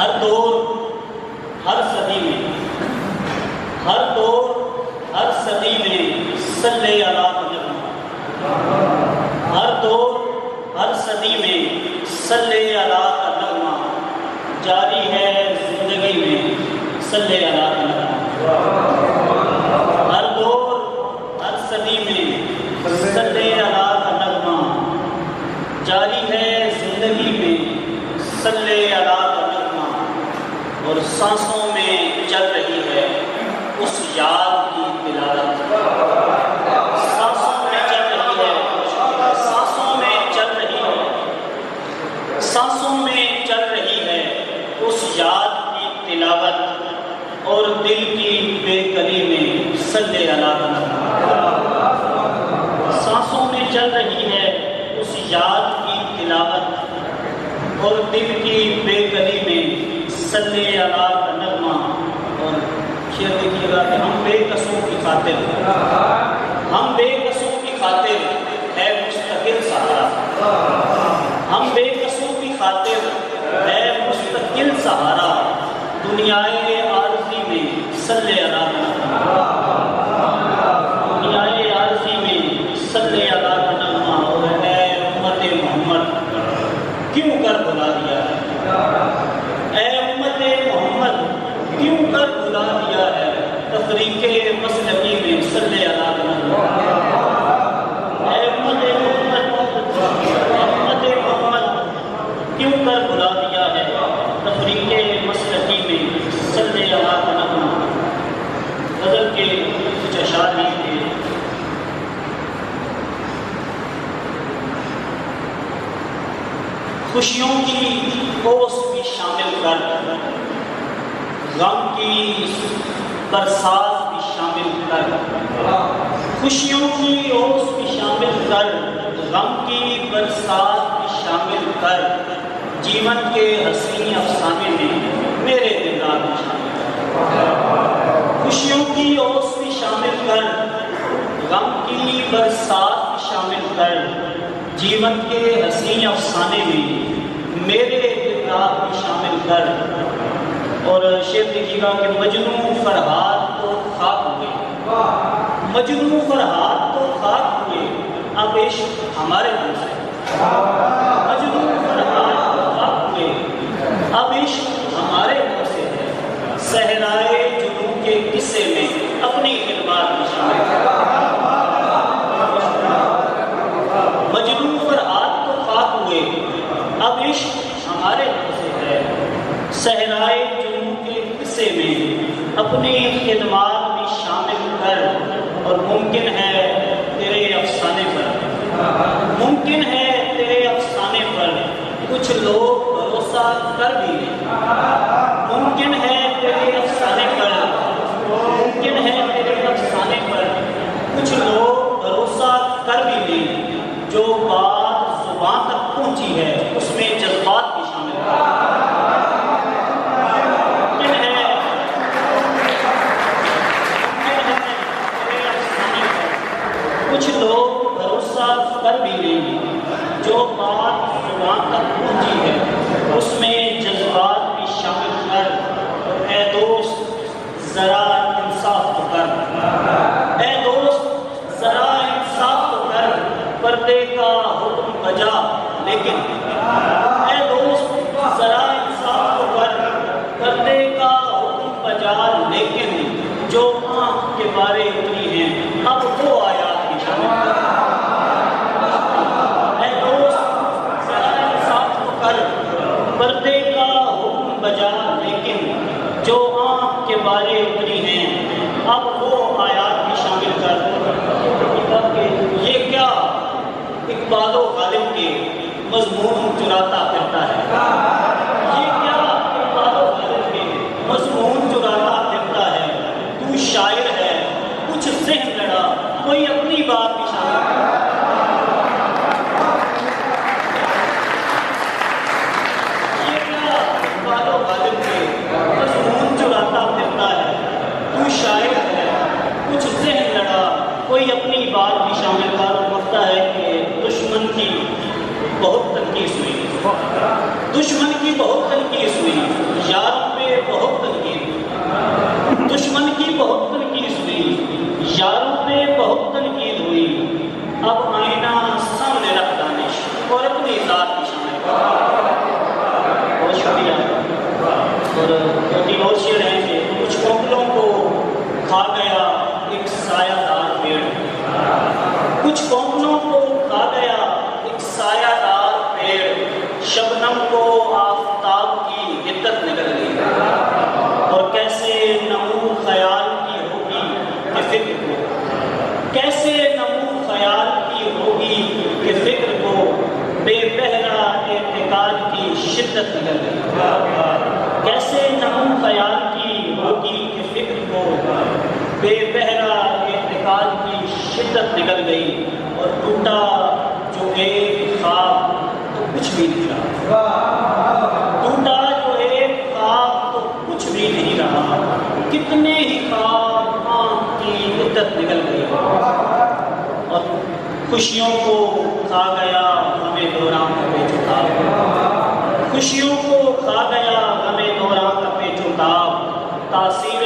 ہر دور ہر صدی میں، ہر دور ہر صدی میں صلی علی نغمہ، ہر دور ہر صدی میں صلی علی نغمہ جاری ہے زندگی میں صلی علی نغمہ، ہر دور ہر صدی میں صلی علی نغمہ جاری ہے زندگی میں صلی علی نغمہ، اور سانسوں میں چل رہی ہے اس یاد کی تلاوت، سانسوں میں چل رہی ہے، سانسوں میں چل رہی ہے، سانسوں میں چل رہی ہے اس یاد کی تلاوت، اور دل کی بے کلی میں صلی علی نغمہ، سانسوں میں چل رہی ہے اس یاد کی تلاوت، اور دل کی بے کلی میں صلی علی نغمہ۔ اور شعر دیکھیے گا کہ ہم بے قصوں کی خاطر، ہم بے قصوں کی خاطر ہے مستقل سہارا، ہم بے قصوں کی خاطر ہے مستقل سہارا، دنیائے عارضی میں صلی علی نغمہ، دنیائے عارضی میں صلی علی نغمہ، اور اے امت محمد کیوں کر بھلا دیا ہے، اے امت محمد کیوں کر بھلا دیا ہے، تفریق مسلکی میں صلی علی نغمہ، اے امت محمد، اے امت محمد کیوں کر بھلا دیا ہے، تفریق مسلکی میں صلی علی نغمہ۔ غزل کے کچھ اشعار بھی تھے، خوشیوں کی اوس بھی شامل کر، غم کی برسات بھی شامل کر، خوشیوں کی اوس بھی شامل کر، غم کی برسات بھی شامل کر، جیون کے حسین افسانے میں میرے دلدار بھی شامل کر، خوشیوں کی اوس بھی شامل کر، غم کی برسات بھی شامل کر، جیون کے حسین افسانے میں میرے دلدار بھی شامل کر۔ اور شعر دیکھیے گا کہ مجنوں فرہاد تو خاک ہوئے، مجنوں فرہاد تو خاک ہوئے، اب عشق ہمارے منہ سے، مجنوں فرہاد تو خاک ہوئے، اب عشق ہمارے منہ سے ہے، صحرائے جنوں کے قصے میں اپنی خدمات بھی شامل کر، مجنوں فرہاد تو خاک ہوئے، اب عشق ہمارے منہ سے ہے، صحرائے جنوں کے قصے میں اپنی خدمات بھی شامل کر، اور ممکن ہے تیرے افسانے پر، ممکن ہے تیرے افسانے پر کچھ لوگ بھروسہ کر بھی لیں، ممکن ہے تیرے افسانے پر، ممکن ہے تیرے افسانے پر کچھ لوگ بھروسہ کر بھی لیں، جو بات زبان تک پہنچی ہے اس میں جذبات بھی شامل کر، کچھ لوگ بھروسہ کر بھی لیں گے، جو بات زبان تک پہنچی ہے اس میں جذبات بھی شامل کر، اے دوست ذرا انصاف تو کر، اے دوست ذرا انصاف تو کر، پردے کا حکم بجا لیکن، اے دوست ذرا انصاف تو کر، پردے کا حکم بجا لیکن، جو آنکھ کے بارے اتری ہیں اب وہ آیا، اے دوست ذرا انصاف تو کر، پردے کا حکم بجا لیکن، جو آنکھ کے بارے اتری ہیں اب وہ آیات بھی شامل کر۔ کہ یہ کیا اقبال و غالب کے مضمون چراتا پھرتا ہے، یہ کیا اقبال و غالب کے مضمون چراتا پھرتا ہے، تو شاعر ہے کچھ ذہن لڑا، کوئی اپنی بات بھی شامل کر، یہ کیا اقبال و غالب کے مضمون چراتا پھرتا ہے، تو شاعر ہے کچھ ذہن لڑا، کوئی اپنی بات بھی شامل کر۔ لگتا ہے کہ دشمن کی بہت تنقید ہوئی، دشمن کی بہت تنقید ہوئی، یاروں پہ بہت تنقید ہوئی، دشمن کی بہت تنقید ہوئی، یاروں پہ بہت تنقید ہوئی، اب آئینہ سامنے رکھ دانش اور اپنی ذات کی شان۔ بہت شکریہ۔ اور دو تین اور شعر ہیں کہ کچھ کوکلوں کو کھا گیا ایک سایہ دار پیڑ، کچھ کوکلوں کو کھا گیا ایک سایہ دار پیڑ، شبنم کو آفتاب کی عدت نکل گئی، اور کیسے نمو خیال کی ہوگی کہ فکر کو، کیسے نمو خیال کی ہوگی کہ فکر کو، بے بہرا اعتقاد کی شدت نکل گئی، کیسے نمو خیال کی ہوگی کہ فکر کو، بے بہرا اعتقاد کی شدت نکل گئی، اور ٹوٹا جو ایک خواب تو کچھ بھی نہیں رہا، ٹوٹا جو ایک خواب تو کچھ بھی نہیں رہا، کتنے ہی خواب آنکھ کی عدت نکل گئی، اور خوشیوں کو کھا گیا ہمیں دوران کا پیچ و تاب، خوشیوں کو کھا گیا ہمیں دوران کا پیچ و تاب، تاثیر